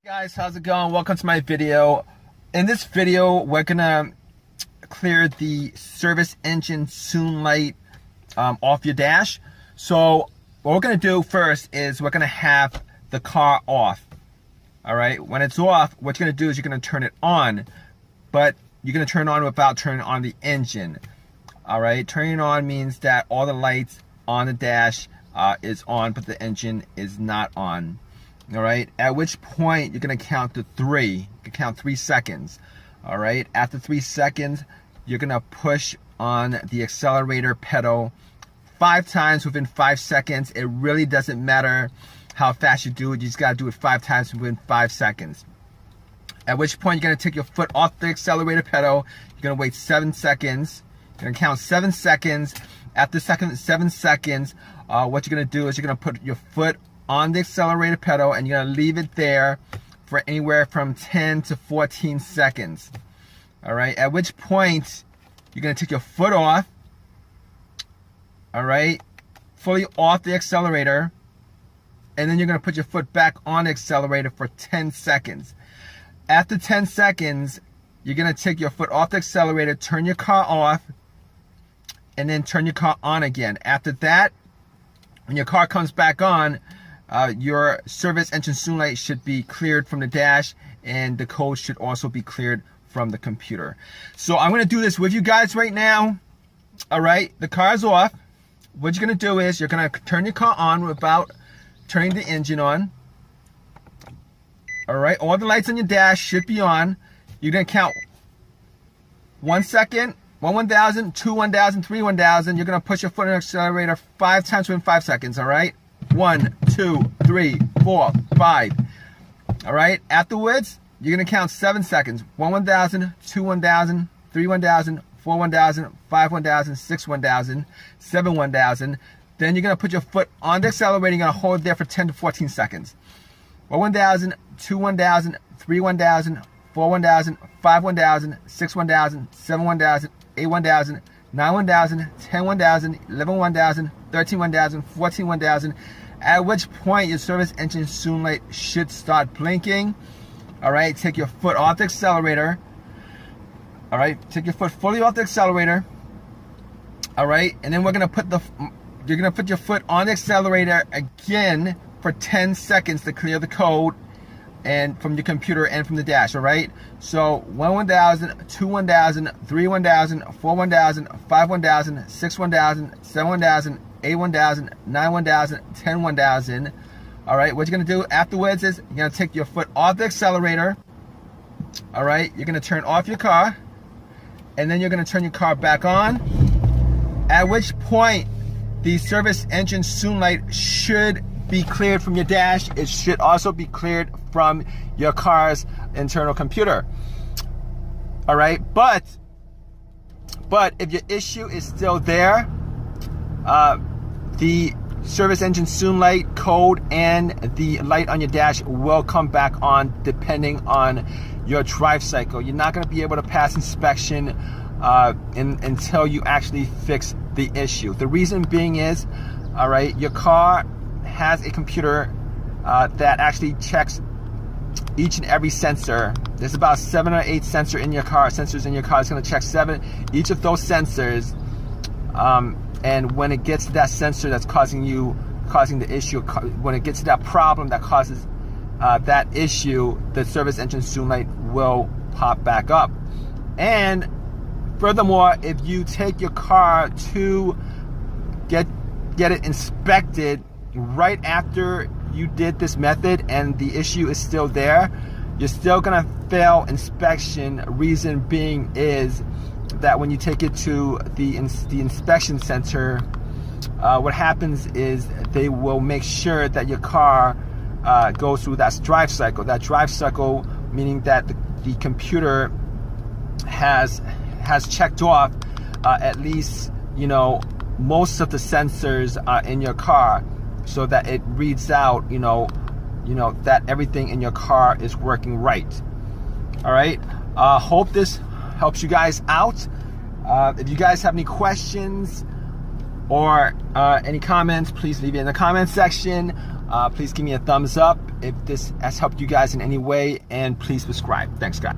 Guys, how's it going? Welcome to my video. In this video, we're gonna clear the service engine soon light off your dash. So what we're gonna do first is we're gonna have the car off. All right, when it's off, what you're gonna do is you're gonna turn it on, but you're gonna turn it on without turning on the engine. All right, turning it on means that all the lights on the dash is on, but the engine is not on. All right, at which point you're gonna count to 3. You can count 3 seconds. All right, after 3 seconds, you're gonna push on the accelerator pedal 5 times within 5 seconds. It really doesn't matter how fast you do it. You just gotta do it 5 times within 5 seconds. At which point you're gonna take your foot off the accelerator pedal. You're gonna wait 7 seconds. You're gonna count 7 seconds. After 7 seconds, what you're gonna do is you're gonna put your foot on the accelerator pedal and you're gonna leave it there for anywhere from 10 to 14 seconds. All right, at which point you're gonna take your foot off, all right, fully off the accelerator, and then you're gonna put your foot back on the accelerator for 10 seconds. After 10 seconds, you're gonna take your foot off the accelerator, turn your car off, and then turn your car on again. After that, when your car comes back on, your service engine soon light should be cleared from the dash, and the code should also be cleared from the computer. So I'm gonna do this with you guys right now. All right, the car's off. What you're gonna do is you're gonna turn your car on without turning the engine on. All right, all the lights on your dash should be on. You're gonna count 1 second, 1,000, 2 1,000, 3 1,000. You're gonna push your foot on the accelerator 5 times within 5 seconds. All right. 1, 2, 3, 4, 5. All right. Afterwards, you're gonna count 7 seconds. 1 1,000, 2 1,000, 3 1,000, 4 1,000, 5 1,000, 6 1,000, 7 1,000. Then you're gonna put your foot on the accelerator. You're gonna hold it there for 10 to 14 seconds. 1 1,000, 2 1,000, 3 1,000, 4 1,000, 5 1,000, 6 1,000, 7 1,000, 8 1,000, 9 1,000, 10 1,000, 11 1,000, 13 1,000, 14 1,000, at which point your service engine soon light should start blinking. All right, take your foot off the accelerator. All right, take your foot fully off the accelerator. All right, and then you're gonna put your foot on the accelerator again for 10 seconds to clear the code and from your computer and from the dash. All right, so 1 1,000, 2 1,000, 3 1,000, 4 1,000, 5 1,000, 6 1,000, 7 1,000, 8 1,000, 9 1,000, 10 1,000. All right, what you're gonna do afterwards is you're gonna take your foot off the accelerator. All right, you're gonna turn off your car, and then you're gonna turn your car back on, at which point the service engine soon light should be cleared from your dash. It should also be cleared from your car's internal computer. All right, but if your issue is still there, the service engine soon light code and the light on your dash will come back on depending on your drive cycle. You're not going to be able to pass inspection until you actually fix the issue. The reason being is, all right, your car has a computer that actually checks each and every sensor. There's about 7 or 8 sensors in your car. It's going to check 7 each of those sensors. And when it gets to that sensor that's causing the issue, when it gets to that problem that causes that issue, the service engine soon light will pop back up. And furthermore, if you take your car to get it inspected right after you did this method and the issue is still there, you're still gonna fail inspection. Reason being is that when you take it to the inspection center, what happens is they will make sure that your car goes through that drive cycle. That drive cycle meaning that the computer has checked off at least, you know, most of the sensors in your car, so that it reads out, you know that everything in your car is working right. All right. Hope this helps you guys out. If you guys have any questions or any comments, please leave it in the comment section. Please give me a thumbs up if this has helped you guys in any way, and please subscribe. Thanks, guys.